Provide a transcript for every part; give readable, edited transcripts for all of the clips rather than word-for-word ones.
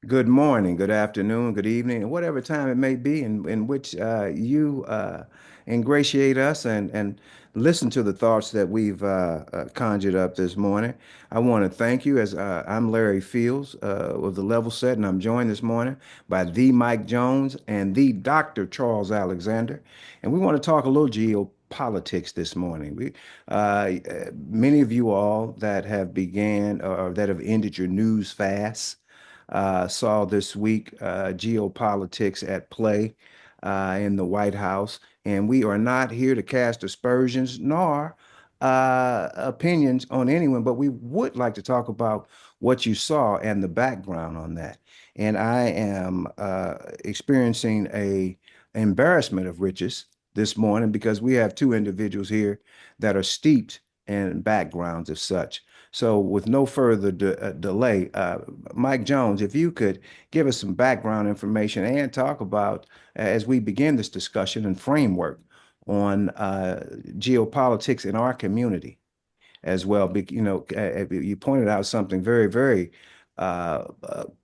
Good morning, good afternoon, good evening, and whatever time it may be in which you ingratiate us and listen to the thoughts that we've conjured up this morning. I want to thank you as I'm Larry Fields of the Level Set, and I'm joined this morning by the Mike Jones and the Dr. Charles Alexander. And we want to talk a little geopolitics this morning. Many of you all that have began or that have ended your news fast saw this week geopolitics at play in the White House. And we are not here to cast aspersions nor opinions on anyone, but we would like to talk about what you saw and the background on that. And I am experiencing a embarrassment of riches this morning because we have two individuals here that are steeped in backgrounds of such. So, with no further delay, Mike Jones, if you could give us some background information and talk about, as we begin this discussion and framework on geopolitics in our community as well. You pointed out something very, very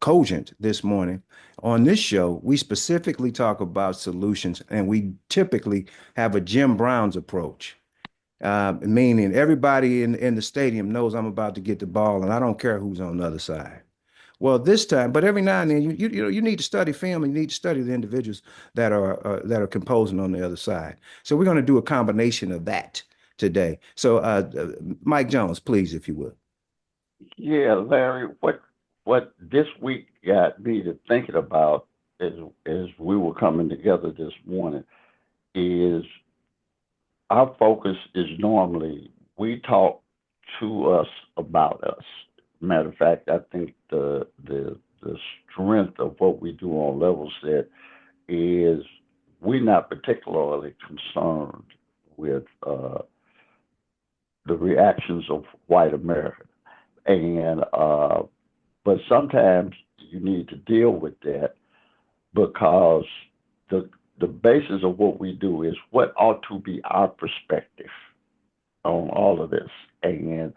cogent this morning. On this show, we specifically talk about solutions, and we typically have a Jim Brown's approach, meaning everybody in the stadium knows I'm about to get the ball, and I don't care who's on the other side. Well, this time, but every now and then, you need to study film, and you need to study the individuals that are composing on the other side. So we're going to do a combination of that today. So, Mike Jones, please, if you would. Yeah, Larry, what this week got me to thinking about as we were coming together this morning is our focus is normally we talk to us about us. Matter of fact, I think the strength of what we do on level set is we're not particularly concerned with the reactions of white America. And but sometimes you need to deal with that because the the basis of what we do is what ought to be our perspective on all of this. And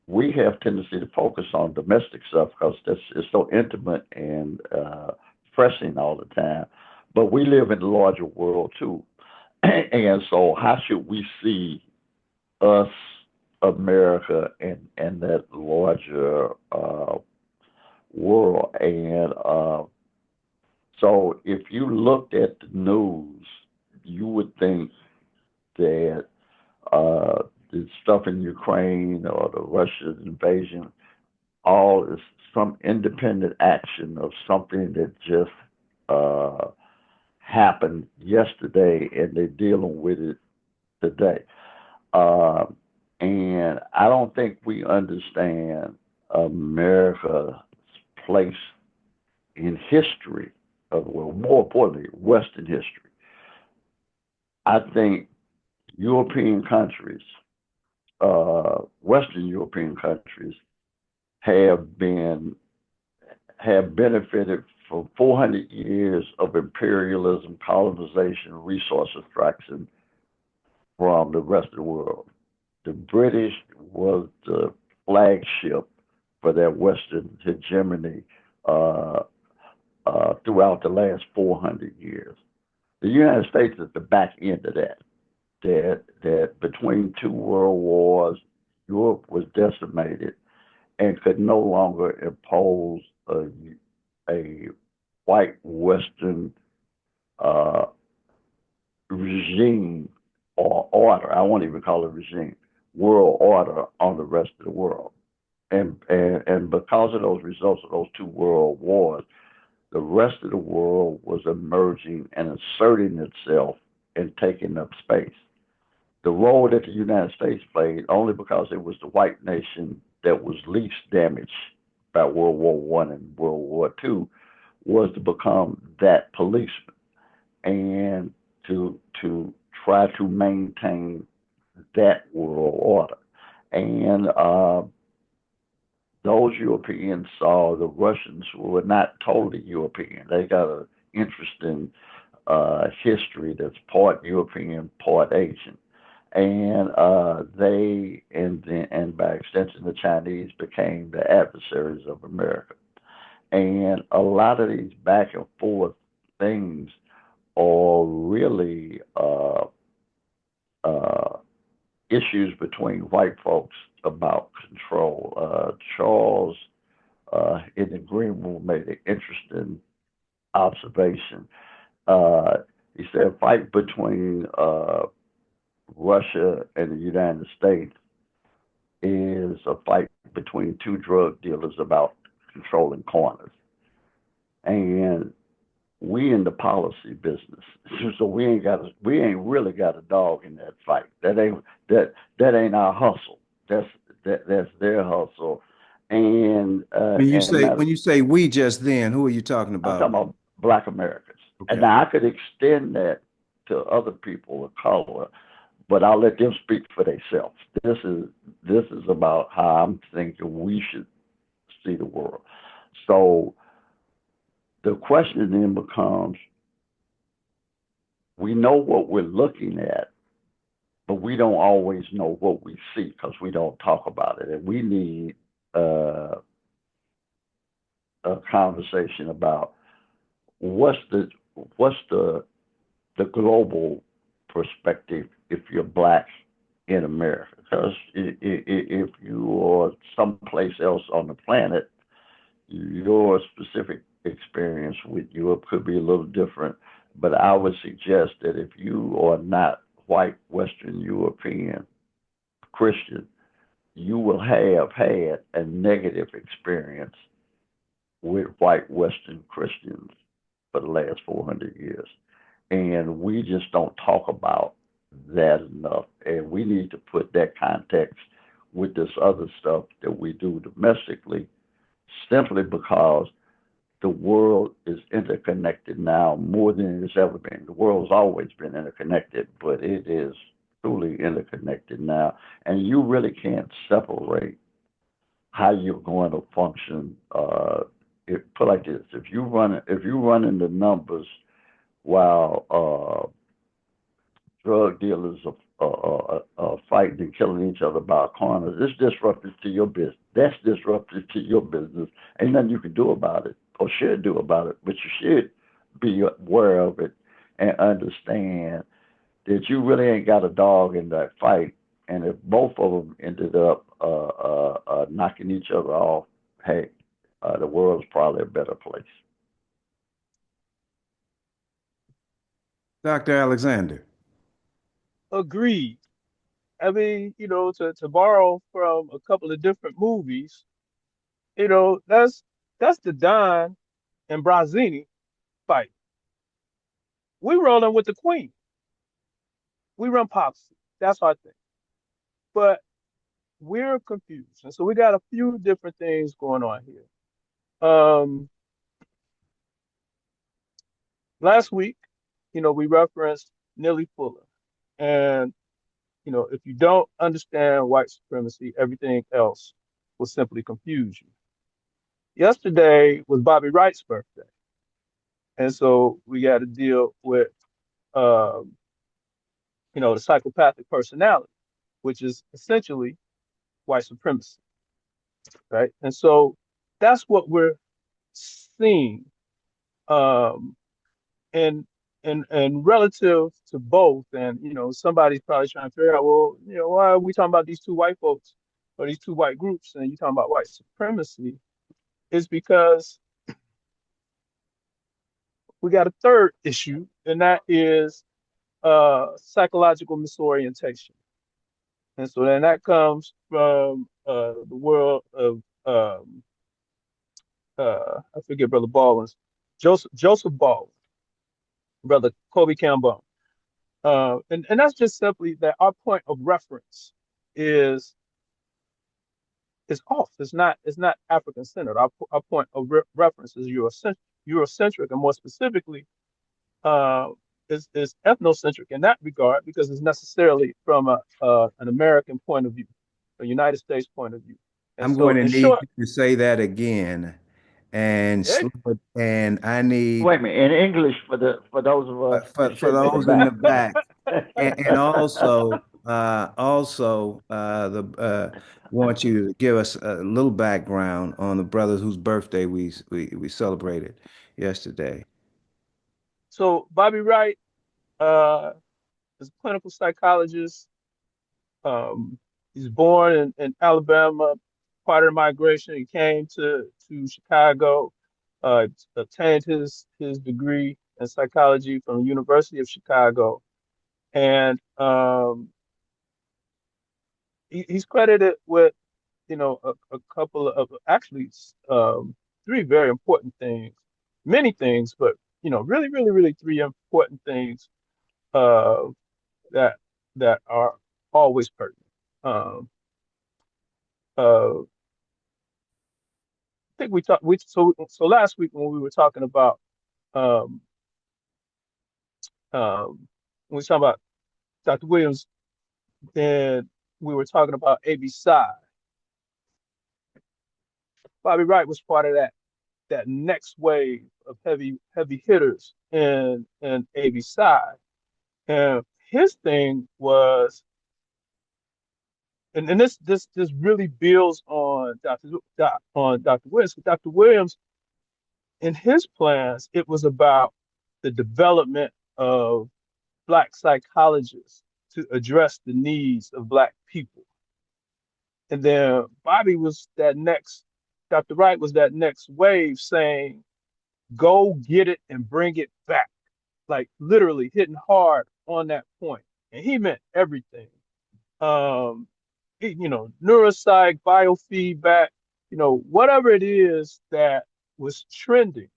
we have tendency to focus on domestic stuff because this is so intimate and pressing all the time. But we live in the larger world too. And so how should we see us, America, and that larger world? And so if you looked at the news, you would think that uh, the stuff in Ukraine or the Russian invasion, all is some independent action of something that just uh, happened yesterday and they're dealing with it today. Uh, and I don't think we understand America's place in history, well, more importantly, Western history. I think European countries, Western European countries, have been have benefited from 400 years of imperialism, colonization, resource extraction from the rest of the world. The British was the flagship for that Western hegemony uh, throughout the last 400 years. The United States is the back end of that. That between two world wars, Europe was decimated and could no longer impose a white Western uh, regime or order. I won't even call it regime, world order on the rest of the world. And because of those results of those two world wars, the rest of the world was emerging and asserting itself and taking up space. The role that the United States played, only because it was the white nation that was least damaged by World War One and World War Two, was to become that policeman and to try to maintain that world order. And those Europeans saw the Russians who were not totally European. They got an interesting history that's part European, part Asian. And and by extension, the Chinese became the adversaries of America. And a lot of these back and forth things are really uh, issues between white folks about control. Charles in the green room made an interesting observation. Uh, he said, a fight between Russia and the United States is a fight between two drug dealers about controlling corners. And we in the policy business, so we ain't really got a dog in that fight. That ain't our hustle. That's their hustle. And When you say we just then, who are you talking I'm about? talking about Black Americans. And Okay. now I could extend that to other people of color, but I'll let them speak for themselves. This is about how I'm thinking we should see the world. So the question then becomes: we know what we're looking at, but we don't always know what we see because we don't talk about it, and we need uh, a conversation about what's the what's the global perspective if you're black in America. Because if you are someplace else on the planet, your specific experience with Europe could be a little different. But I would suggest that if you are not white Western European Christian, you will have had a negative experience with white Western Christians for the last 400 years. And we just don't talk about that enough. And we need to put that context with this other stuff that we do domestically, simply because the world is interconnected now more than it's ever been. The world's always been interconnected, but it is truly interconnected now. And you really can't separate how you're going to function. Put like this: if you run in the numbers while drug dealers are fighting and killing each other by corners, it's disruptive to your business. That's disruptive to your business. Ain't nothing you can do about it or should do about it, but you should be aware of it and understand that you really ain't got a dog in that fight. And if both of them ended up knocking each other off, hey, the world's probably a better place. Dr. Alexander. Agreed. I mean, to borrow from a couple of different movies, that's the Don and Brazini fight. We rolling with the Queen. We run policy. That's our thing. But we're confused. And so we got a few different things going on here. Um, Last week, we referenced Nellie Fuller. And, if you don't understand white supremacy, everything else will simply confuse you. Yesterday was Bobby Wright's birthday. And so we got to deal with, um, the psychopathic personality, which is essentially white supremacy, right? And so that's what we're seeing. Um, and and relative to both, and somebody's probably trying to figure out, well, why are we talking about these two white folks or these two white groups, and you talking about white supremacy? Is because we got a third issue, and that is psychological misorientation. And so then that comes from the world of I forget Brother Baldwin's Joseph Baldwin, Brother Kobe Campbell. And that's just simply that our point of reference is is off. It's not African centered. Our point of reference is Eurocentric, and more specifically, uh, is ethnocentric in that regard because it's necessarily from an American point of view, a United States point of view. And I'm going so, to in need short, you to say that again and yeah, slow it. And I need Wait a minute, in English for those of us for sitting in the those in the back. back, and also Also, the want you to give us a little background on the brothers whose birthday we celebrated yesterday. So Bobby Wright uh, is a clinical psychologist. Um, he's born in Alabama, part of the migration. He came to Chicago, obtained his degree in psychology from the University of Chicago, and he's credited with a couple of actually three very important things, many things, but really three important things uh, that that are always pertinent. Um, uh, I think we talked we so last week when we were talking about um, when we were talking about Dr. Williams, then we were talking about A.B. Psi. Bobby Wright was part of that next wave of heavy hitters in A.B. Psi. And his thing was, and this really builds on Dr. Williams. Dr. Williams, in his plans, it was about the development of Black psychologists to address the needs of Black people. And then Dr. Wright was that next wave saying, go get it and bring it back. Like literally hitting hard on that point. And he meant everything. Um, Neuropsych, biofeedback, whatever it is that was trending.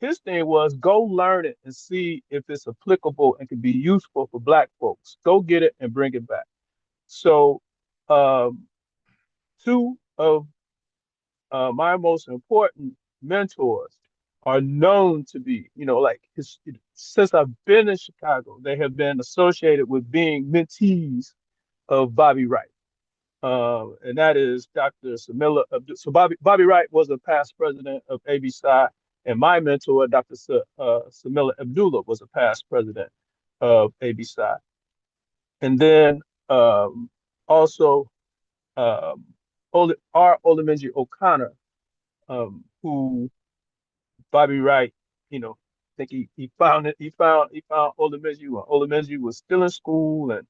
His thing was go learn it and see if it's applicable and can be useful for Black folks. Go get it and bring it back. So, um, two of my most important mentors are known to be, since I've been in Chicago, they have been associated with being mentees of Bobby Wright. And that is Dr. Samila Abdul. So Bobby Wright was a past president of ABSI, and my mentor, Dr. Samila Abdullah, was a past president of ABSI. And then also um, R. Olamenji O'Connor, who Bobby Wright, I think he found it. He found Olamenji when Olamenji was still in school, and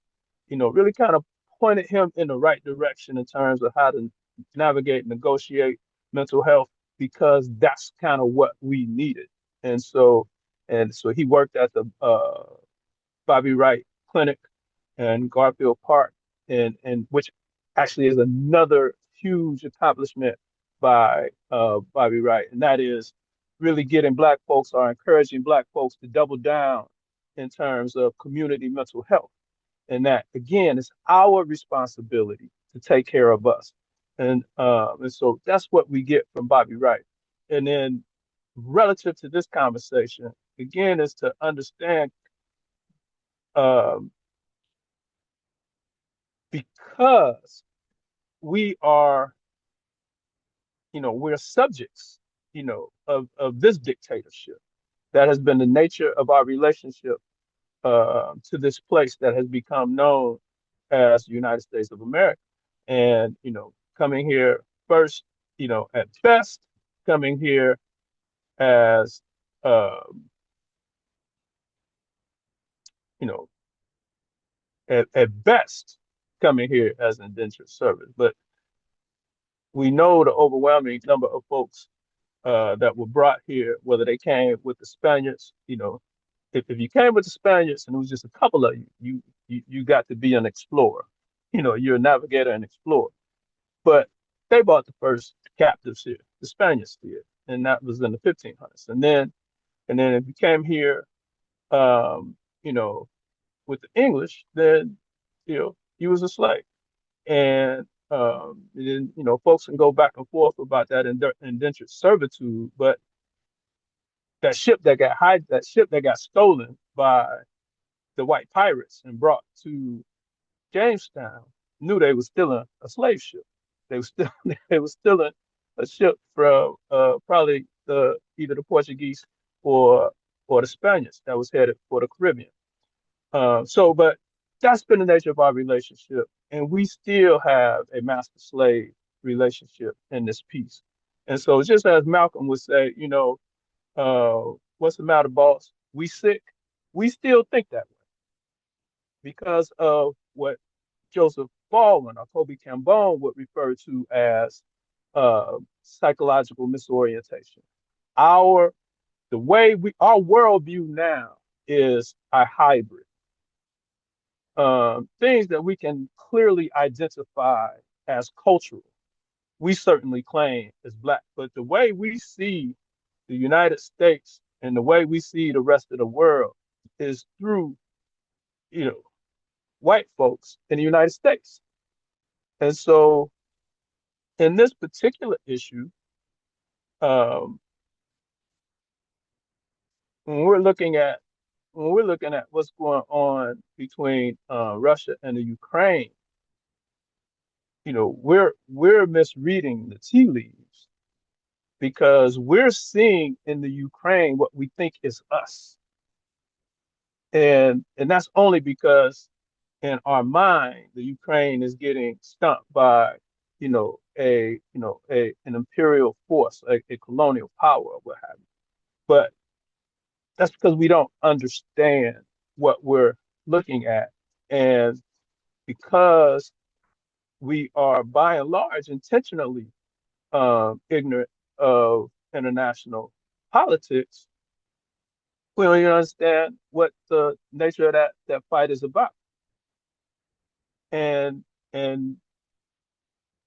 really kind of pointed him in the right direction in terms of how to navigate, negotiate mental health, because that's kind of what we needed. And so he worked at the Bobby Wright Clinic in Garfield Park, and which actually is another huge accomplishment by Bobby Wright, and that is really getting Black folks or encouraging Black folks to double down in terms of community mental health. And that again is our responsibility to take care of us. And so that's what we get from Bobby Wright. And then relative to this conversation, again, is to understand um, because we are, we're subjects, of this dictatorship. That has been the nature of our relationship to this place that has become known as the United States of America. And, coming here first, at best, coming here as, um, you know, at best, coming here as an indentured servant. But we know the overwhelming number of folks that were brought here, whether they came with the Spaniards, if you came with the Spaniards and it was just a couple of you got to be an explorer. You're a navigator and explorer. But they brought the first captives here. The Spaniards did, and that was in the 1500s. And then if you came here, um, you know, with the English, then you was a slave. And then folks can go back and forth about that indentured servitude, but that ship that got stolen by the white pirates and brought to Jamestown knew they was stealing a slave ship. They was still they was stealing a ship from probably either the Portuguese or the Spaniards that was headed for the Caribbean. But That's been the nature of our relationship. And we still have a master slave relationship in this piece. And so, just as Malcolm would say, what's the matter, boss? We sick. We still think that way because of what Joseph Baldwin or Kobe Cambone would refer to as psychological misorientation. Our the way our worldview now is a hybrid. Things that we can clearly identify as cultural, we certainly claim as Black. But the way we see the United States and the way we see the rest of the world is through, you know, white folks in the United States. And so in this particular issue, um, when we're looking at what's going on between Russia and the Ukraine, we're misreading the tea leaves because we're seeing in the Ukraine what we think is us, and that's only because in our mind the Ukraine is getting stumped by an imperial force, a colonial power, or what have you. But that's because we don't understand what we're looking at, and because we are by and large intentionally ignorant of international politics, we don't even understand what the nature of that fight is about. And and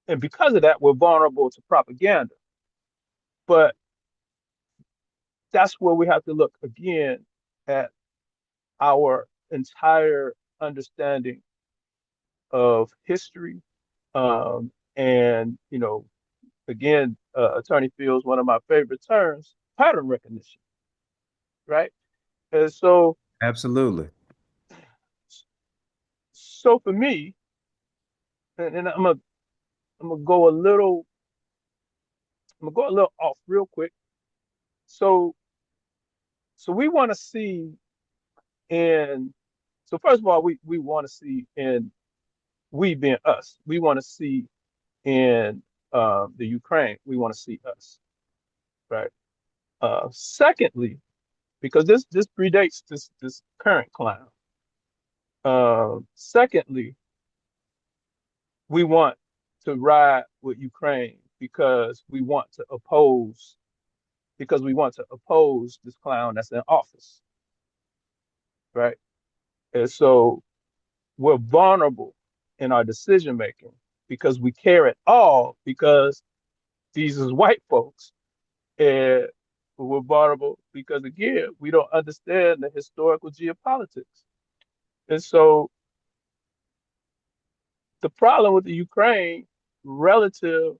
and because of that, we're vulnerable to propaganda. But that's where we have to look again at our entire understanding of history. And again, Attorney Fields, one of my favorite terms, pattern recognition, right? And Absolutely. so for me, and I'm gonna go a little, off real quick. So so we want to see in so first of all, we want to see in we being us. We want to see in the Ukraine. We want to see us, right? Secondly, because this predates this current clown. Secondly, we want to ride with Ukraine because we want to oppose this clown that's in office, right? And so we're vulnerable in our decision making because we care at all because these is white folks, and we're vulnerable because again we don't understand the historical geopolitics. And so the problem with the Ukraine relative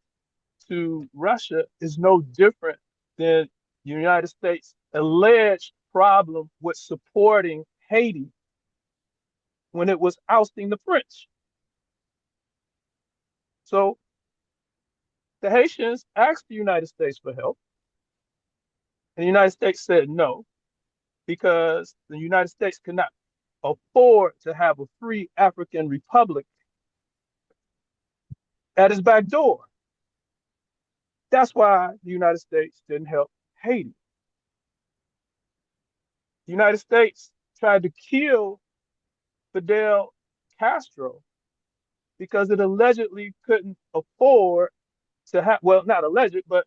to Russia is no different than the United States' alleged problem with supporting Haiti when it was ousting the French. So the Haitians asked the United States for help, and the United States said no because the United States could not afford to have a free African republic at its back door. That's why the United States didn't help Haiti. The United States tried to kill Fidel Castro because it allegedly couldn't afford to have, well, not alleged, but,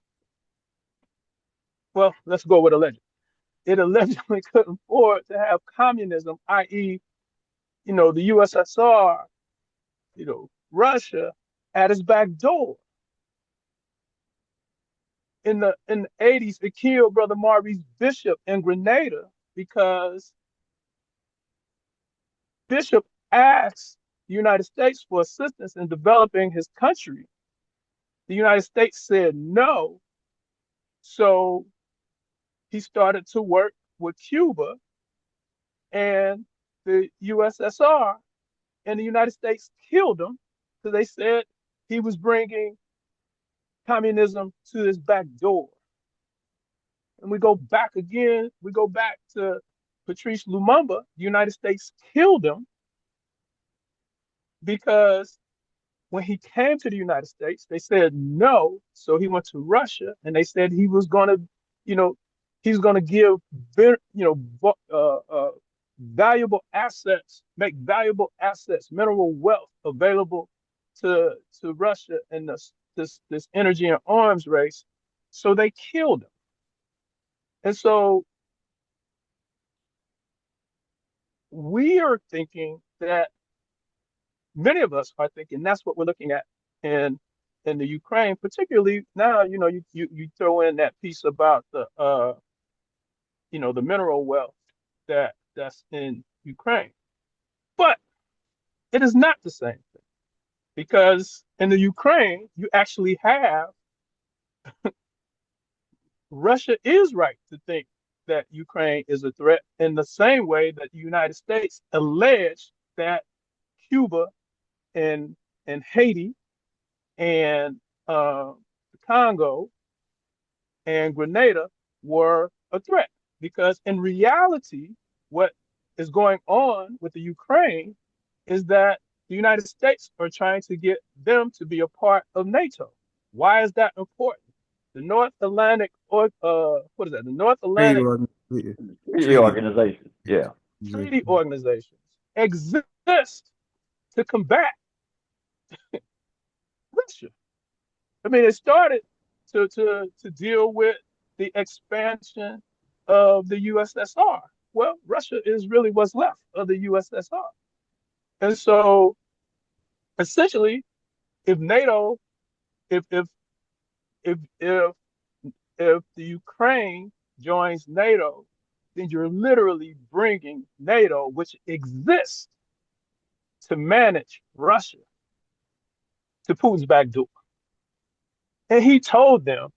well, let's go with alleged. It allegedly couldn't afford to have communism, i.e., the USSR, Russia, at its back door. In the 80s, it killed Brother Maurice Bishop in Grenada because Bishop asked the United States for assistance in developing his country. The United States said no. So he started to work with Cuba and the USSR, and the United States killed him because they said he was bringing communism to his back door. And we go back to Patrice Lumumba. The United States killed him because when he came to the United States, they said no. So he went to Russia, and they said he was going to, you know, he's going to give, valuable assets, make valuable assets, mineral wealth available to Russia in this energy and arms race. So they killed him. And so we are thinking that many of us are thinking that's what we're looking at in in the Ukraine, particularly now. You throw in that piece about the mineral wealth that's in Ukraine, but it is not the same thing because in the Ukraine you actually have Russia is right to think that Ukraine is a threat in the same way that the United States alleged that Cuba and Haiti and the Congo and Grenada were a threat. Because in reality, what is going on with the Ukraine is that the United States are trying to get them to be a part of NATO. Why is that important? The North Atlantic, or what is that? The North Trade Atlantic organ, Treaty treaty. organization. Yeah. treaty organizations exist to combat Russia. I mean, it started to deal with the expansion of the USSR. Well, Russia is really what's left of the USSR. And so essentially, if NATO, if if if if if the Ukraine joins NATO, then you're literally bringing NATO, which exists to manage Russia, to Putin's back door. And he told them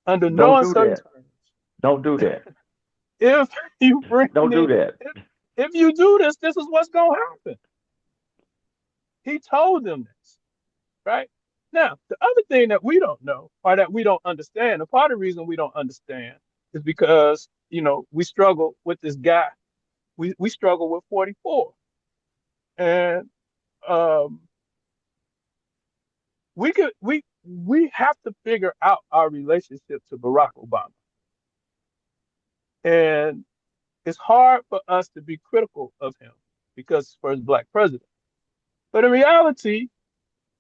under no Don't do uncertain that. terms, Don't do that. if you bring Don't do me, that. if you do this, this is what's going to happen. He told them this, right? Now, the other thing that we don't know or that we don't understand, and part of the reason we don't understand is because, we struggle with this guy. We struggle with 44. And um, we have to figure out our relationship to Barack Obama. And it's hard for us to be critical of him because first black president. But in reality,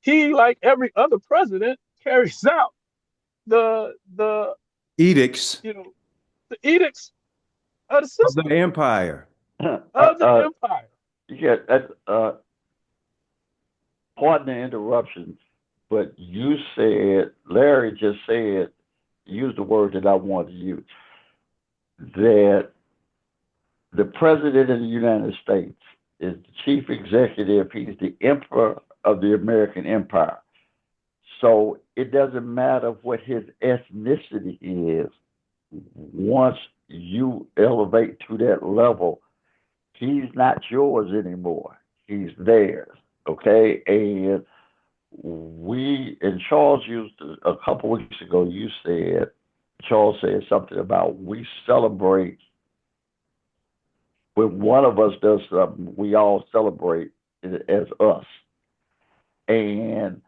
he, like every other president, carries out the Edicts you know the edicts of the of the system empire. of the empire. Yeah, that's, pardon the interruption, but you said, Larry just said, use the word that I want to use, that the president of the United States is the chief executive. He's the emperor of the American empire. So it doesn't matter what his ethnicity is. Once you elevate to that level, he's not yours anymore. He's theirs. Okay. And Charles used a couple weeks ago, Charles said something about we celebrate when one of us does something, we all celebrate it as us. And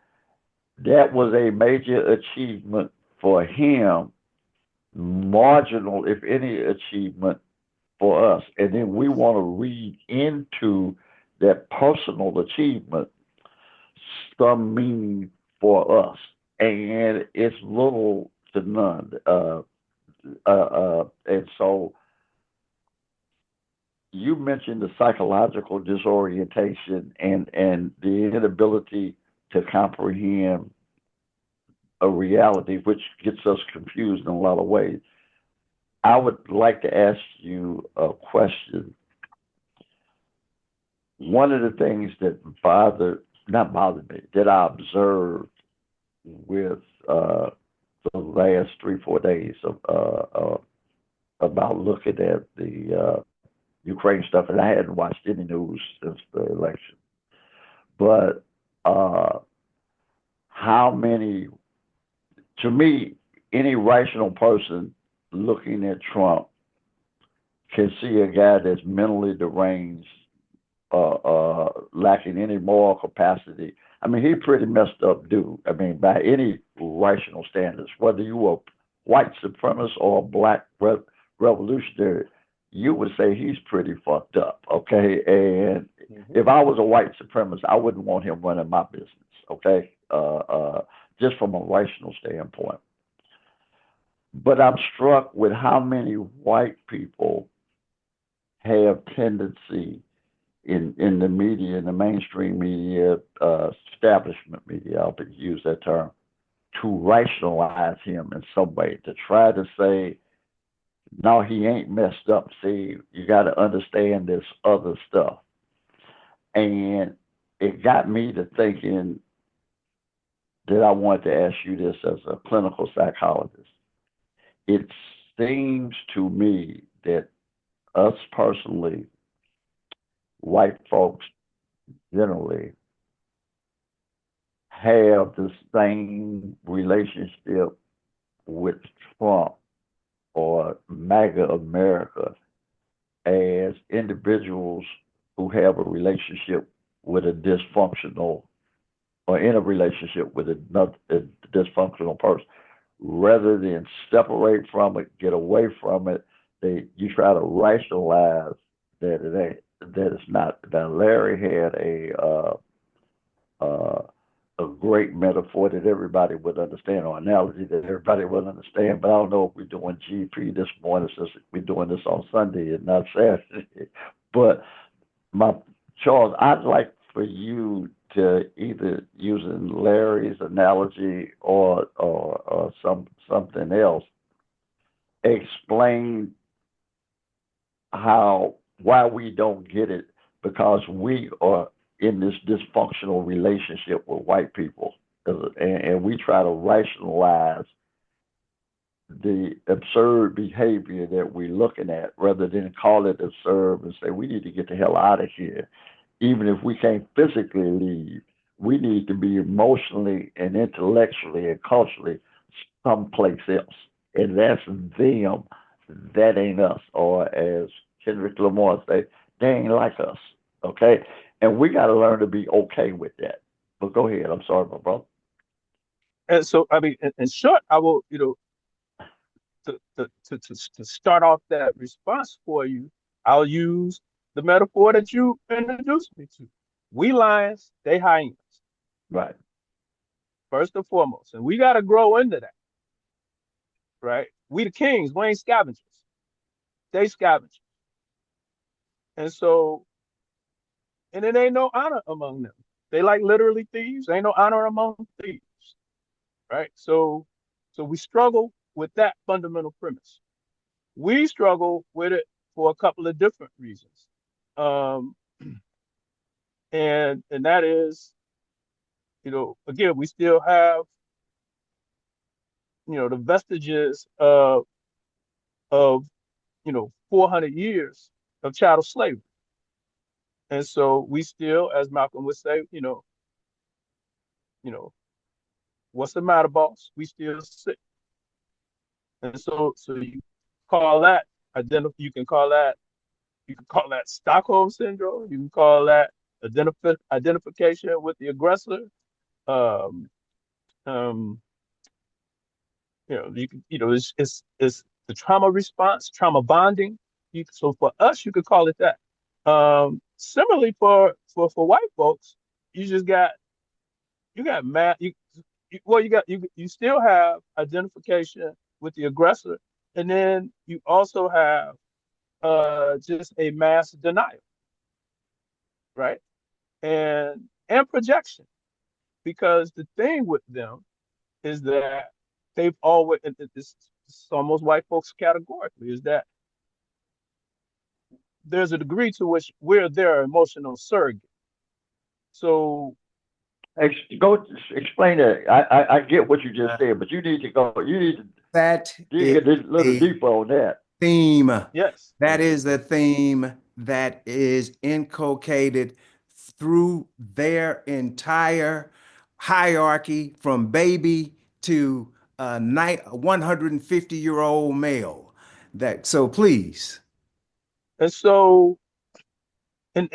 that was a major achievement for him, marginal, if any, achievement for us. And then we want to read into that personal achievement some meaning for us. And it's little to none. And so you mentioned the psychological disorientation and the inability to comprehend a reality, which gets us confused in a lot of ways. I would like to ask you a question. One of the things that not bothered me, that I observed with the last 3-4 days about looking at the Ukraine stuff, and I hadn't watched any news since the election. But how many, to me, any rational person looking at Trump can see a guy that's mentally deranged lacking any moral capacity. I mean, he pretty messed up dude. I mean, by any rational standards, whether you were white supremacist or a black revolutionary, you would say he's pretty fucked up. Okay, and if I was a white supremacist, I wouldn't want him running my business. Okay, just from a rational standpoint. But I'm struck with how many white people have tendency in the media, in the mainstream media, establishment media, I'll use that term, to rationalize him in some way, to try to say, no, he ain't messed up. See, you got to understand this other stuff. And it got me to thinking that I wanted to ask you this as a clinical psychologist. It seems to me that us personally, white folks generally, have the same relationship with Trump or MAGA America as individuals who have a relationship with a dysfunctional or in a relationship with a dysfunctional person. Rather than separate from it, get away from it, you try to rationalize that it ain't, that it's not. Now Larry had uh, a great metaphor that everybody would understand, or analogy that everybody would understand. But I don't know if we're doing GP this morning since we're doing this on Sunday and not Saturday. But my Charles, I'd like for you to either using Larry's analogy or something else, explain how why we don't get it because we are in this dysfunctional relationship with white people, and we try to rationalize the absurd behavior that we're looking at rather than call it absurd and say we need to get the hell out of here. Even if we can't physically leave, we need to be emotionally and intellectually and culturally someplace else. And that's them. That ain't us. Or as Kendrick Lamar say, they ain't like us. Okay? And we got to learn to be okay with that. But go ahead. I'm sorry, my brother. And so, I mean, in short, I will, to start off that response for you, I'll use the metaphor that you introduced me to. We lions, they hyenas, Right. first and foremost. And we got to grow into that, right? We the kings, we ain't scavengers. They scavengers. And so, and it ain't no honor among them. They like literally thieves. Ain't no honor among thieves, right? So we struggle with that fundamental premise. We struggle with it for a couple of different reasons. Um, and that is, again, we still have, the vestiges of 400 years of chattel slavery. And so we still, as Malcolm would say, you know, what's the matter, boss? We still sick. And so you call that you can call that Stockholm syndrome. You can call that identification with the aggressor. Um, um, it's the trauma response, trauma bonding. So for us, you could call it that. Similarly for white folks, you just got you got mad you still have identification with the aggressor, and then you also have just a mass denial, right? And projection, because the thing with them is that they've always, and it's almost white folks categorically, is that there's a degree to which we're their emotional surrogate. So Go explain that. I get what you just said, but you need to go. You need to That is dig a little a deeper on that. theme. yes, That is the theme that is inculcated through their entire hierarchy from baby to a 150-year-old male. That so please. and so And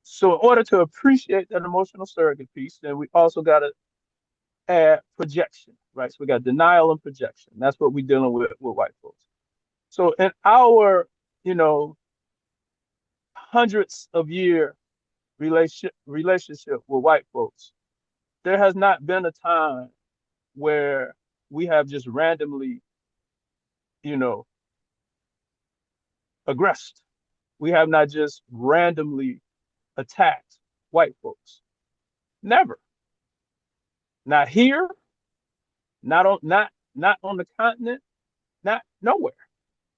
so in order to appreciate that emotional surrogate piece, then we also got to add projection, right? So we got denial and projection. That's what we're dealing with white folks. So in our, you know, hundreds of year relationship with white folks, there has not been a time where we have just randomly, you know, aggressed. We have not just randomly attacked white folks. Never. Not here, not on the continent, not nowhere.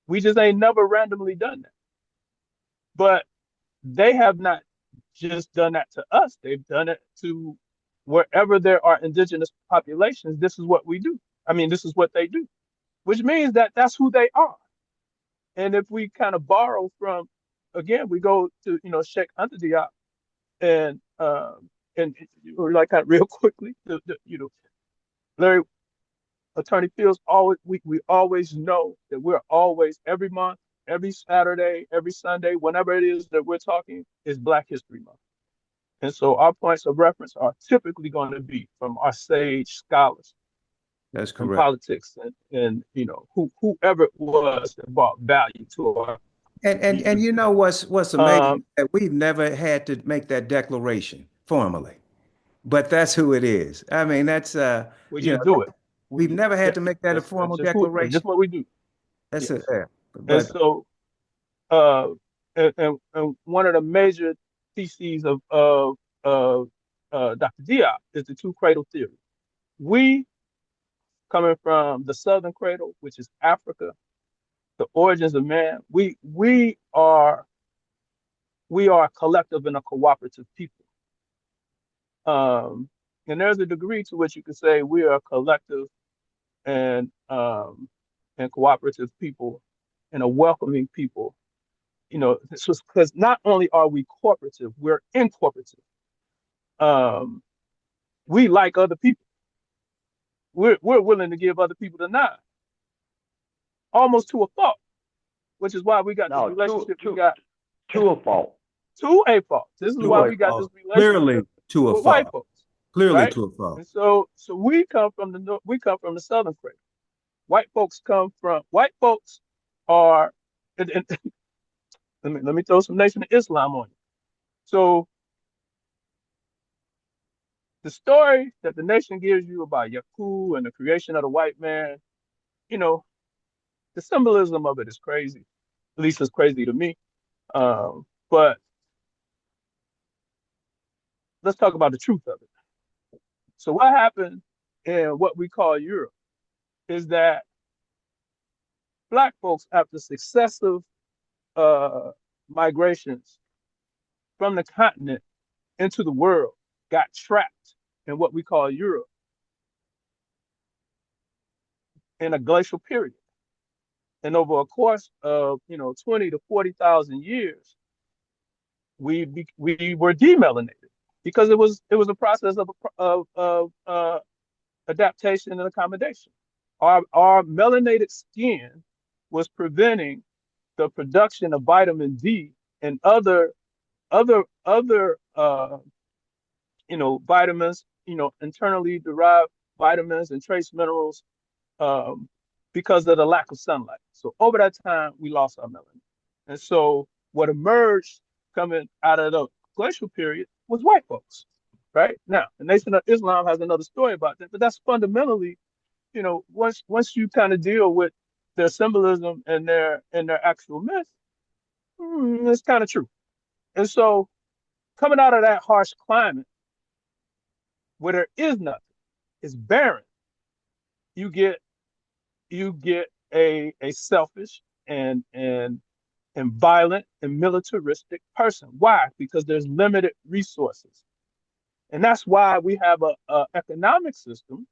We just ain't never randomly done that. But they have not just done that to us. They've done it to wherever there are indigenous populations. This is what we do. I mean, this is what they do, which means that that's who they are. And if we kind of borrow from, again, we go to Sheikh Anta Diop and like kind of real quickly, Larry Attorney Fields always we always know that we're always every month, every Saturday, every Sunday, whenever it is that we're talking, is Black History Month. And so our points of reference are typically going to be from our sage scholars That's in correct. politics and whoever it was that brought value to our And community. you know what's amazing, Um, that we've never had to make that declaration formally, but that's who it is. I mean, that's we you just know, do it. we've We never had Yeah, to make that a that's formal that's just declaration. what we do. That's it. Yes. Yeah. And But so uh and one of the major theses of Dr. Diop is the two cradle theory. We coming from the southern cradle, which is Africa, the origins of man. We are a collective and a cooperative people. Um, and there's a degree to which you could say we are a collective and cooperative people and a welcoming people. This was because not only are we cooperative, we're incorporative. Um, we like other people. We're willing to give other people the nod, almost to a fault, which is why we got this No, relationship we got to a fault. to a fault. This is to why a we got this fault, clearly relationship to a with white fault, folks, clearly right? to a fault. And so we come from the southern cradle. White folks are and let me throw some Nation of Islam on you. So the story that the nation gives you about Yaku and the creation of the white man, you know, the symbolism of it is crazy. At least it's crazy to me. But let's talk about the truth of it. So what happened in what we call Europe is that black folks, after successive uh, migrations from the continent into the world, got trapped in what we call Europe in a glacial period. And over a course of 20 to 40,000 years, we were demelanated because it was a process of adaptation and accommodation. Our melanated skin was preventing the production of vitamin D and other vitamins, internally derived vitamins and trace minerals, um, because of the lack of sunlight. So over that time, we lost our melanin. And so what emerged coming out of the glacial period was white folks, right? Now, the Nation of Islam has another story about that, but that's fundamentally, once you kind of deal with their symbolism and their actual myth, it's kind of true. And so coming out of that harsh climate where there is nothing, it's barren, you get a selfish and violent and militaristic person. Why? Because there's limited resources. And that's why we have a economic system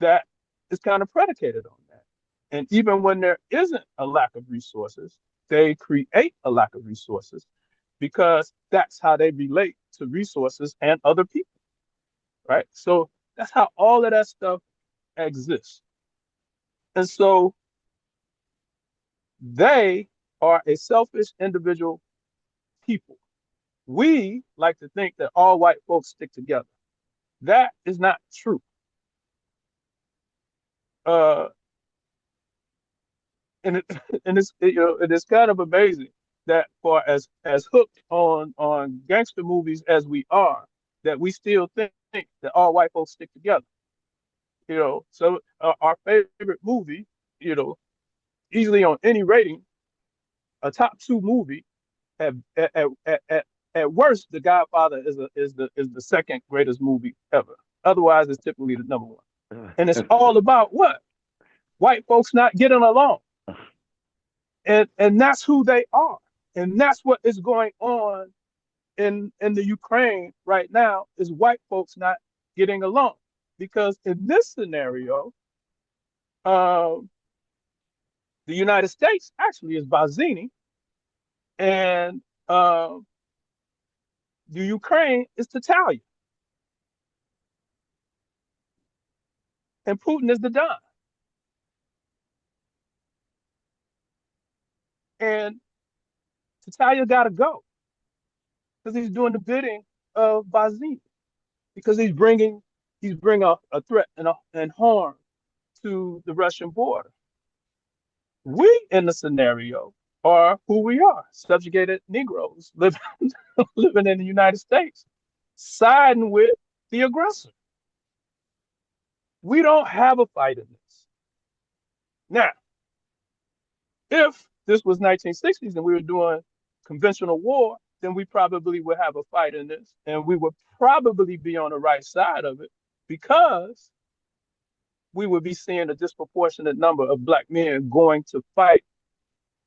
that is kind of predicated on that. And even when there isn't a lack of resources, they create a lack of resources because that's how they relate to resources and other people, right? So that's how all of that stuff exists. And so they are a selfish individual people. We like to think that all white folks stick together. That is not true. Uh, and it, it is kind of amazing that for as hooked on gangster movies as we are, that we still think that all white folks stick together. So our favorite movie, you know, easily on any rating, a top two movie. At at worst, The Godfather is the second greatest movie ever. Otherwise, it's typically the number one. And it's all about what? White folks not getting along. And that's who they are. And that's what is going on in the Ukraine right now is white folks not getting along. Because in this scenario, um, the United States actually is Bazzini, and the Ukraine is Tattaglia, and Putin is the Don. And Tattaglia got to go because he's doing the bidding of Bazzini because he's bringing a threat and harm to the Russian border. We in the scenario are who we are, subjugated Negroes living living in the United States, siding with the aggressor. We don't have a fight in this. Now, if this was 1960s and we were doing conventional war, then we probably would have a fight in this, and we would probably be on the right side of it because we would be seeing a disproportionate number of black men going to fight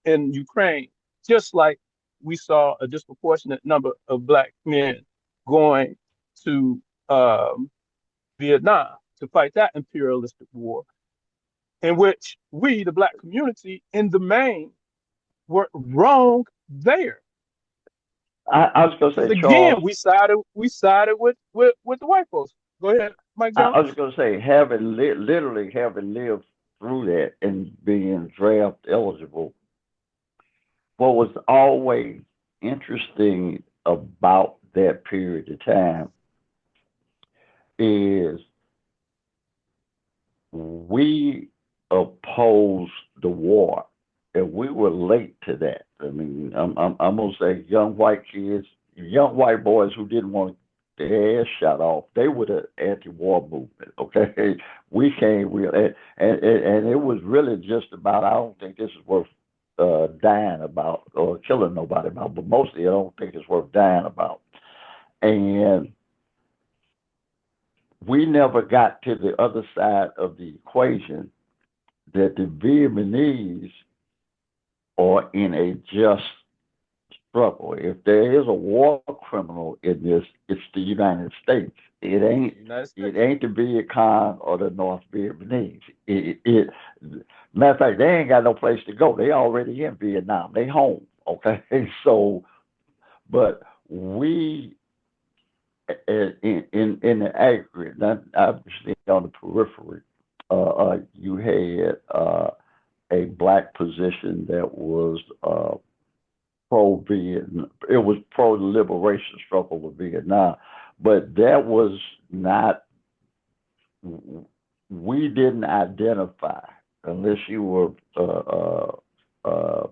in Ukraine, just like we saw a disproportionate number of black men going to Vietnam to fight that imperialistic war, in which we, the black community, in the main, were wrong there. I was going to Because say, Charles, again, we sided with the white folks. Go ahead, Mike I Jones. was going to say, literally having lived through that and being draft eligible, what was always interesting about that period of time is we opposed the war, and we were late to that. I mean, I'm gonna say young white kids, young white boys who didn't want their ass shot off. They were the anti-war movement. Okay, we came real, and it was really just about. I don't think this is worth dying about or killing nobody about, but mostly I don't think it's worth dying about. And we never got to the other side of the equation that the Vietnamese are in a just struggle. If there is a war criminal in this, it's the United States. It ain't United it States. ain't the Viet Cong or the North Vietnamese. Matter of fact, they ain't got no place to go. They already in Vietnam. They home. Okay, so but we in the aggregate, not obviously on the periphery, you had a black position that was pro Vietnam. It was pro liberation struggle of Vietnam, but that was not. We didn't identify unless you were. Uh,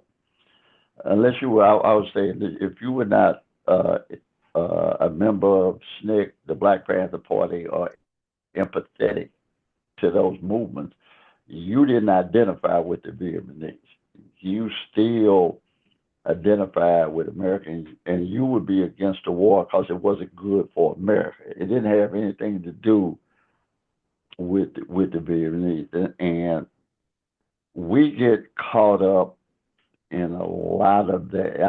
unless you were, I would say, if you were not a member of SNCC, the Black Panther Party, or empathetic to those movements, you didn't identify with the Vietnamese. You still identified with Americans, and you would be against the war because it wasn't good for America. It didn't have anything to do with the Vietnamese, and we get caught up in a lot of that.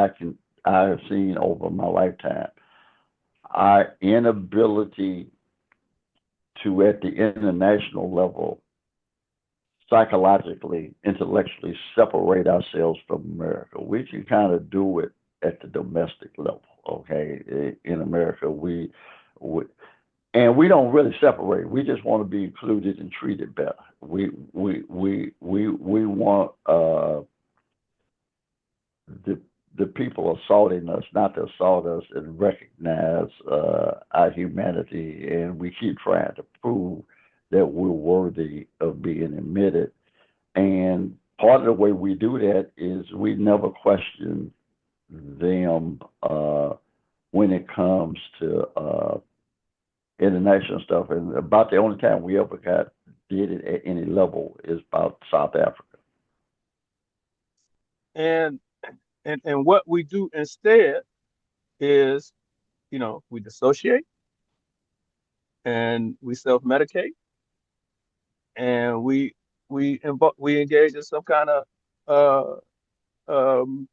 I have seen over my lifetime our inability to, at the international level, psychologically, intellectually separate ourselves from America. We can kind of do it at the domestic level, okay? In America, we and we don't really separate. We just want to be included and treated better. We want the the people assaulting us not to assault us and recognize our humanity, and we keep trying to prove that we're worthy of being admitted. And part of the way we do that is we never question them when it comes to international stuff. And about the only time we ever got did it at any level is about South Africa. And and what we do instead is, we dissociate and we self-medicate and we engage in some kind of uh um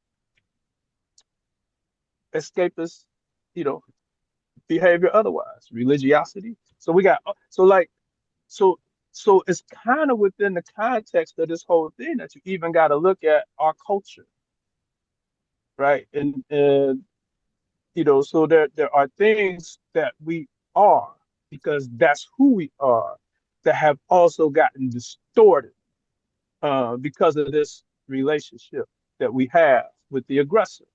escapist, you know, behavior otherwise, religiosity. So we got so like so so it's kind of within the context of this whole thing that you even got to look at our culture, right? And so there are things that we are because that's who we are that have also gotten distorted because of this relationship that we have with the aggressor.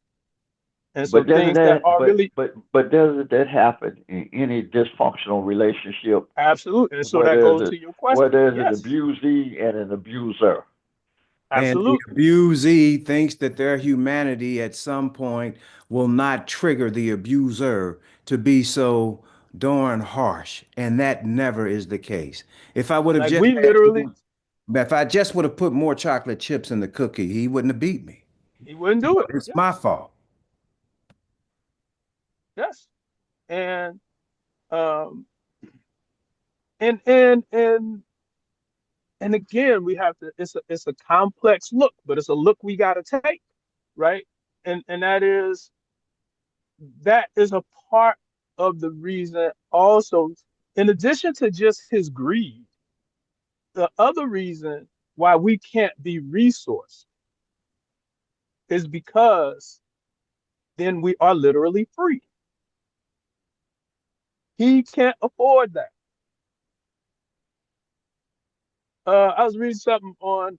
And so But doesn't things that that are really but doesn't that happen in any dysfunctional relationship absolute. And so where that goes there's a to your where question. there's an Yes, abusee and an abuser? And the absolutely. abusee thinks that their humanity at some point will not trigger the abuser to be so darn harsh. And that never is the case. If I would have Like just we had literally, more, if I just would have put more chocolate chips in the cookie, he wouldn't have beat me. he wouldn't do it. It's my Yes, fault. yes. And um and again, we have to. It's a complex look, but it's a look we got to take, right? And that is a part of the reason. Also, in addition to just his greed, the other reason why we can't be resourced is because then we are literally free. He can't afford that. I was reading something on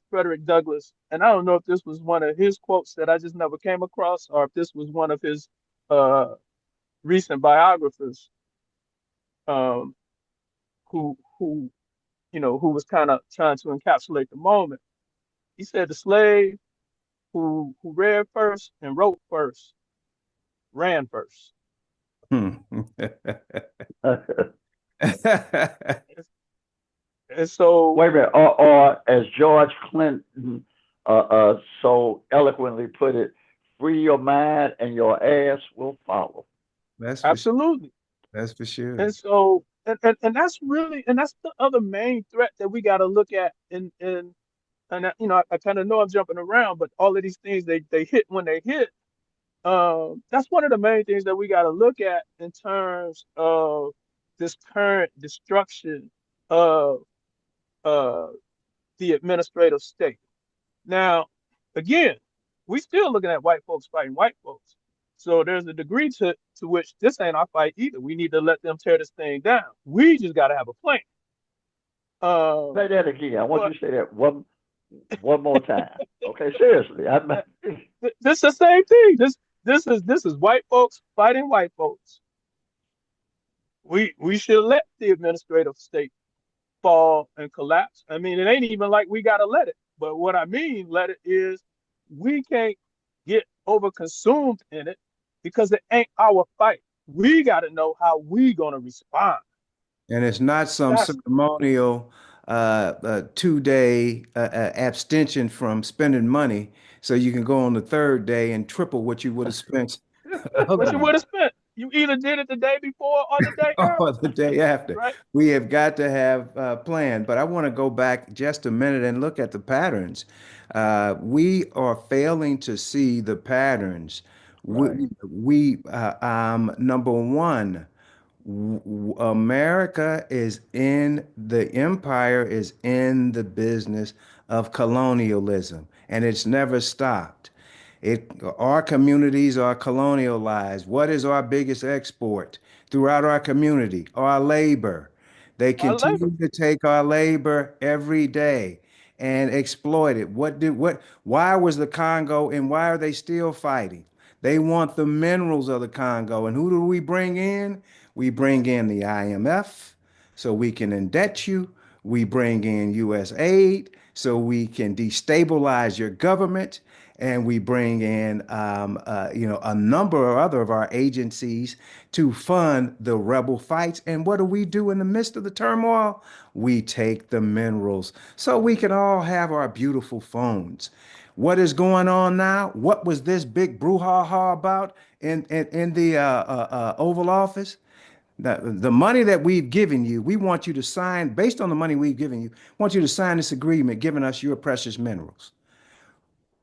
Frederick Douglass, and I don't know if this was one of his quotes that I just never came across, or if this was one of his uh, recent biographers, um, who was kind of trying to encapsulate the moment. He said the slave who read first and wrote first ran first. Hmm. And so, Wait a minute, or as George Clinton so eloquently put it, free your mind and your ass will follow. That's for sure. absolutely. That's for sure. And so, and that's really, and that's the other main threat that we got to look at. And I kind of know I'm jumping around, but all of these things they hit when they hit. That's one of the main things that we got to look at in terms of this current destruction of uh, the administrative state. Now, again, we still looking at white folks fighting white folks. So there's a degree to which this ain't our fight either. We need to let them tear this thing down. We just got to have a plan. Say that again. I want you But to say that one more time. Okay, seriously. this is the same thing. This is white folks fighting white folks. We should let the administrative state fall and collapse. I mean, it ain't even like we gotta let it. But what I mean, let it is we can't get over consumed in it because it ain't our fight. We gotta know how we gonna respond. And it's not some That's ceremonial 2 day abstention from spending money so you can go on the third day and triple what you would have spent what you would have otherwise. spent. You either did it the day before or the day Or after, the day after. right? We have got to have a plan. But I want to go back just a minute and look at the patterns. We are failing to see the patterns. Right. Number one, America is in the empire is in the business of colonialism, and it's never stopped. Our communities are colonialized. What is our biggest export throughout our community? Our labor. They Our labor. continue to take our labor every day. and exploited. Why was the Congo and why are they still fighting? They want the minerals of the Congo. And who do we bring in? We bring in the IMF so we can indebt you. We bring in US aid so we can destabilize your government. And we bring in, a number of other of our agencies to fund the rebel fights. And what do we do in the midst of the turmoil? We take the minerals so we can all have our beautiful phones. What is going on now? What was this big brouhaha about in the Oval Office? The money that we've given you, we want you to sign, based on the money we've given you, want you to sign this agreement giving us your precious minerals.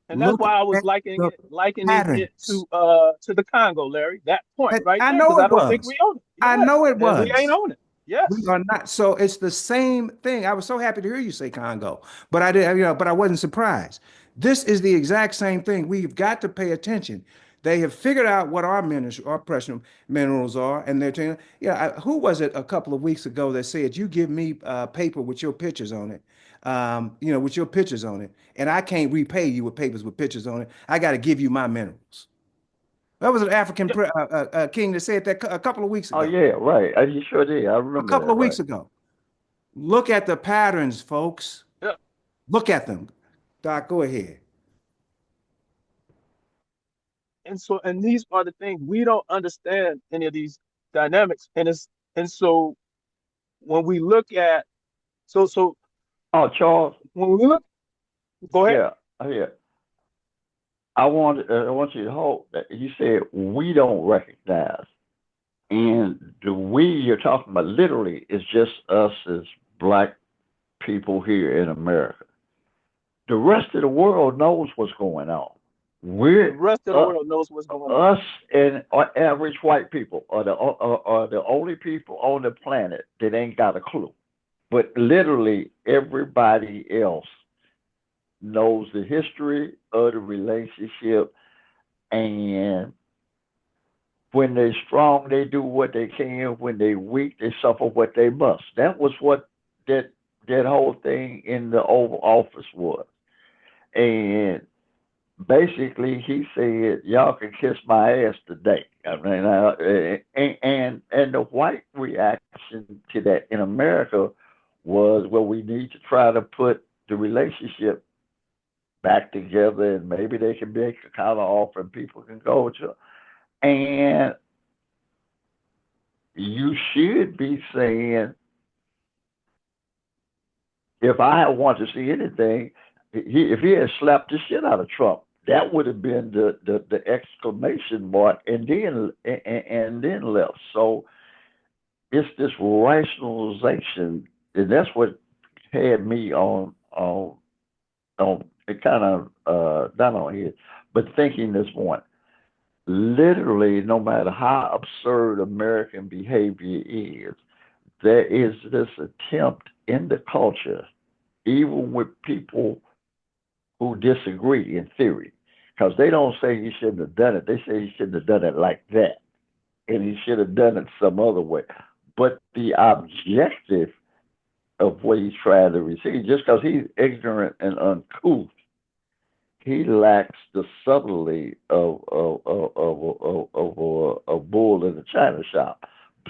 And that's Look why I was at the likening it patterns. to the Congo, Larry. That point right I there, know because I it don't think was. we own it. I know Yes, it and we ain't was. on it. We Yes. are not. So it's the same thing. I was so happy to hear you say Congo, but I did, but I wasn't surprised. This is the exact same thing. We've got to pay attention. They have figured out what our minerals, our precious minerals are, and they're telling, who was it a couple of weeks ago that said, "You give me paper with your pictures on it, with your pictures on it, and I can't repay you with papers with pictures on it. I got to give you my minerals." That was an African Yep. king that said that a couple of weeks Oh ago. yeah, right. You sure did. I A remember couple that. of Right. weeks ago. Look at the patterns, folks. Yep. Look at them. Doc, go ahead. And these are the things we don't understand any of these dynamics. And so when we look at so Oh, Charles. when we look, go ahead. Yeah. Yeah. I want you to hold that you said we don't recognize, and the we you're talking about literally is just us as black people here in America. The rest of the world knows what's going on. The We're rest of the uh, world knows what's going on. us and average white people are the only people on the planet that ain't got a clue. But literally everybody else knows the history of the relationship, and when they're strong, they do what they can. When they're weak, they suffer what they must. That was what that that whole thing in the Oval Office was. And basically, he said, "Y'all can kiss my ass today." I mean, and the white reaction to that in America was, "Well, we need to try to put the relationship back together, and maybe they can make a counter offer, and people can go to." And you should be saying, if I had wanted to see anything, if he had slapped the shit out of Trump, that would have been the exclamation mark, and then left. So it's this rationalization, and that's what had me on it kind of not on here, but thinking this morning. Literally, no matter how absurd American behavior is, there is this attempt in the culture, even with people who disagree in theory, because they don't say he shouldn't have done it. They say he shouldn't have done it like that, and he should have done it some other way. But the objective of what he's trying to receive, just because he's ignorant and uncouth, he lacks the subtlety of a bull in a china shop.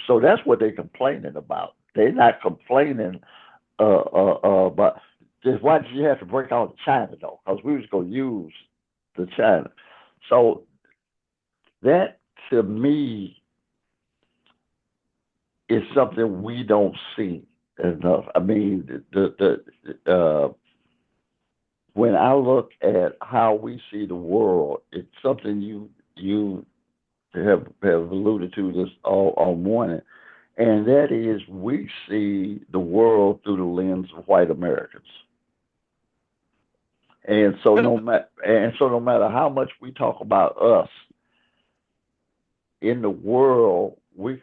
So that's what they're complaining about. They're not complaining but just why did you have to break out the China though? Because we was gonna use the China. So that to me is something we don't see enough. I mean, when I look at how we see the world, it's something you have alluded to this all morning, and that is we see the world through the lens of white Americans. No matter how much we talk about us in the world, we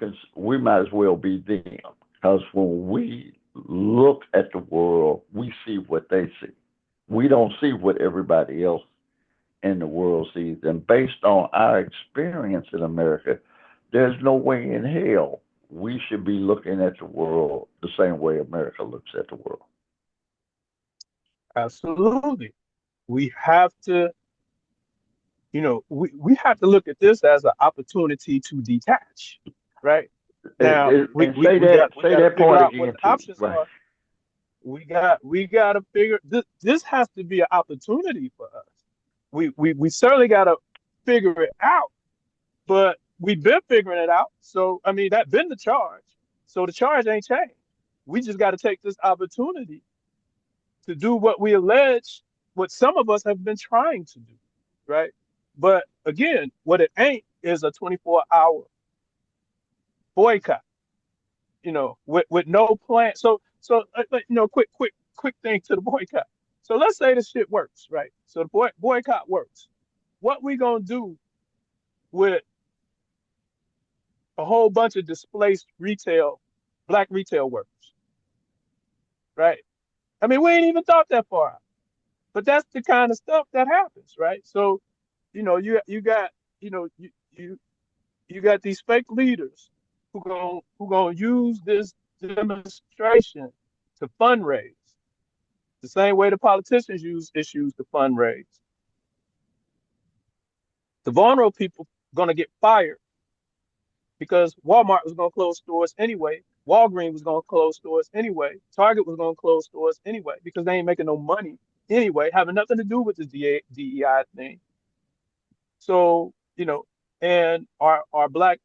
might as well be them, because when we look at the world, we see what they see. We don't see what everybody else in the world sees, and based on our experience in America, there's no way in hell we should be looking at the world the same way America looks at the world. Absolutely. We have to, we have to look at this as an opportunity to detach, right? Now And we say got to that figure part out what again the too. options Right. are. We got to figure this has to be an opportunity for us. We certainly got to figure it out, but we've been figuring it out. So I mean, that been the charge. So the charge ain't changed. We just got to take this opportunity to do what we allege, what some of us have been trying to do, right? But again, what it ain't is a 24-hour boycott, with no plan. Quick thing to the boycott. So let's say this shit works, right? So the boycott works. What we gonna do with a whole bunch of displaced black retail workers, right? I mean, we ain't even thought that far out, but that's the kind of stuff that happens, right? So, you got, you you got these fake leaders who gonna use this demonstration to fundraise the same way the politicians use issues to fundraise. The vulnerable people gonna get fired because Walmart was gonna close stores anyway. Walgreens was gonna close stores anyway. Target was gonna close stores anyway because they ain't making no money anyway, having nothing to do with the DEI thing. So, and our black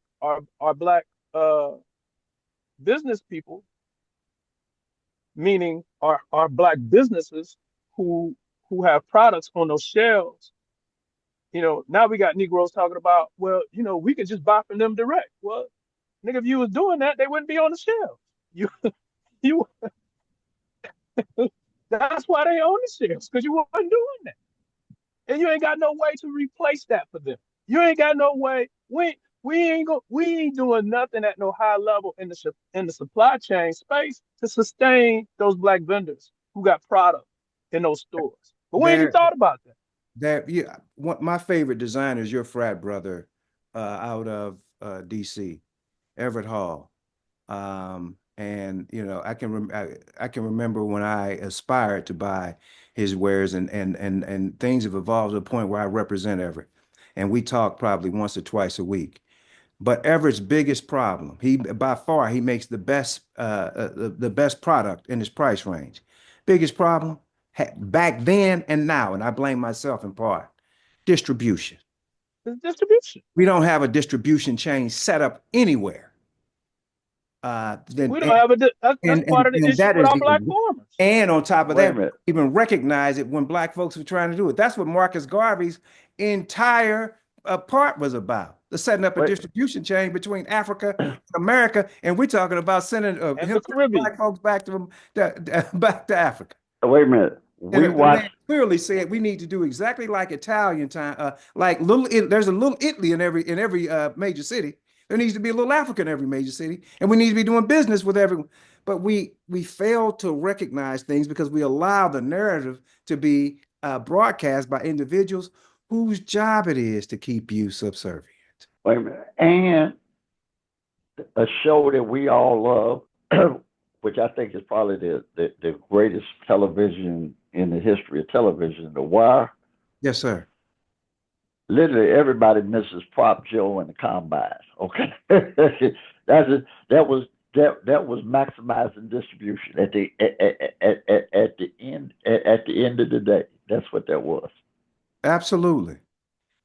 uh, business people, meaning our black businesses who have products on those shelves. Now we got Negroes talking about, well, we could just buy from them direct. Well, nigga, if you was doing that, they wouldn't be on the shelves. You you That's why they own the shelves, because you wasn't doing that. And you ain't got no way to replace that for them. You ain't got no way. We ain't doing nothing at no high level in the supply chain space to sustain those black vendors who got product in those stores. But we ain't even There, thought about that. yeah, my favorite designer is your frat brother, out of DC, Everett Hall. And I can remember when I aspired to buy his wares, and things have evolved to the point where I represent Everett, and we talk probably once or twice a week. But Everett's biggest problem, he by far he makes the best product in his price range. Biggest problem back then and now, and I blame myself in part, distribution. It's distribution. We don't have a distribution chain set up anywhere. Then We don't have that's part of the and issue that with is our black farmers. and on top of Wait a that, minute. even recognize it when black folks were trying to do it. That's what Marcus Garvey's entire part was about: the setting up a Wait. distribution chain between Africa and America, and we're talking about sending And him the Caribbean. black folks back to Africa. Wait a minute. And We the man watched. clearly said we need to do exactly like Italian time, like there's a little Italy in every major city. There needs to be a little Africa in every major city, and we need to be doing business with everyone. But we fail to recognize things because we allow the narrative to be broadcast by individuals whose job it is to keep you subservient. Wait a minute. And a show that we all love, which I think is probably the greatest television in the history of television, The Wire. Yes, sir. Literally everybody misses Prop Joe and the Combine. Okay, that was maximizing distribution at the end of the day. That's what that was. Absolutely. So,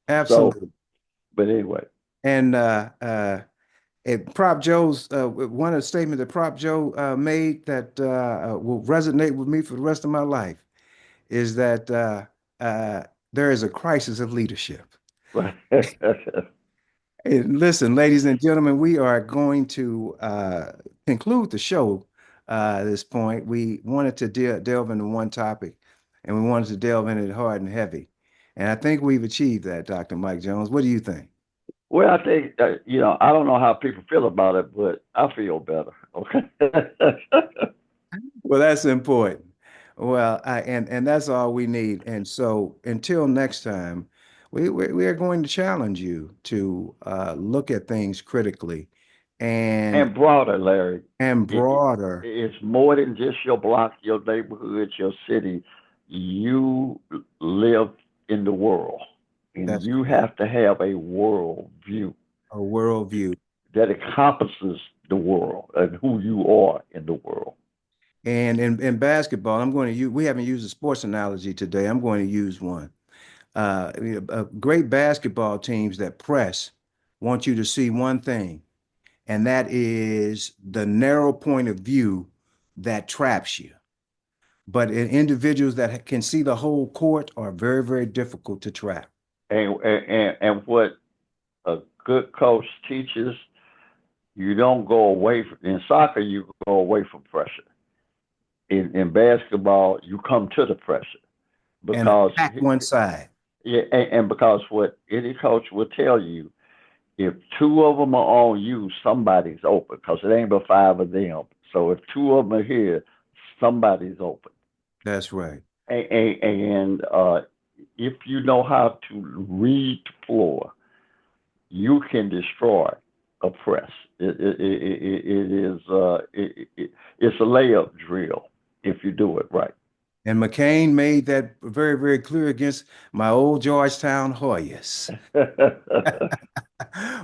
Absolutely. but anyway, And Prop Joe's one of the statements that Prop Joe made that will resonate with me for the rest of my life is that uh, there is a crisis of leadership. And listen, ladies and gentlemen, we are going to conclude the show at this point. We wanted to delve into one topic, and we wanted to delve into it hard and heavy. And I think we've achieved that, Dr. Mike Jones. What do you think? well, I think I don't know how people feel about it, but I feel better. Okay. Well, that's important. Well, and that's all we need. And so until next time, we are going to challenge you to look at things critically and And broader, Larry, and it, broader. it's more than just your block, your neighborhood, your city. you live in the world, and That's you correct. have to have a world view A worldview. that encompasses the world and who you are in the world. And in basketball, I'm going to use, we haven't used a sports analogy today. I'm going to use one. Great basketball teams that press want you to see one thing, and that is the narrow point of view that traps you. But individuals that can see the whole court are very, very difficult to trap. And what a good coach teaches, you don't go away from, in soccer, you go away from pressure. In basketball, you come to the pressure And because attack one side. yeah, and because what any coach will tell you, if two of them are on you, somebody's open because it ain't but five of them. So if two of them are here, somebody's open. That's right. And if you know how to read the floor, you can destroy a press. It is it's a layup drill if you do it right. And McCain made that very, very clear against my old Georgetown Hoyas.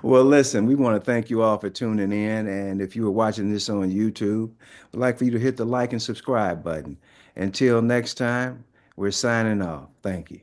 Well, listen, we want to thank you all for tuning in. And if you were watching this on YouTube, we'd like for you to hit the like and subscribe button. Until next time, we're signing off. Thank you.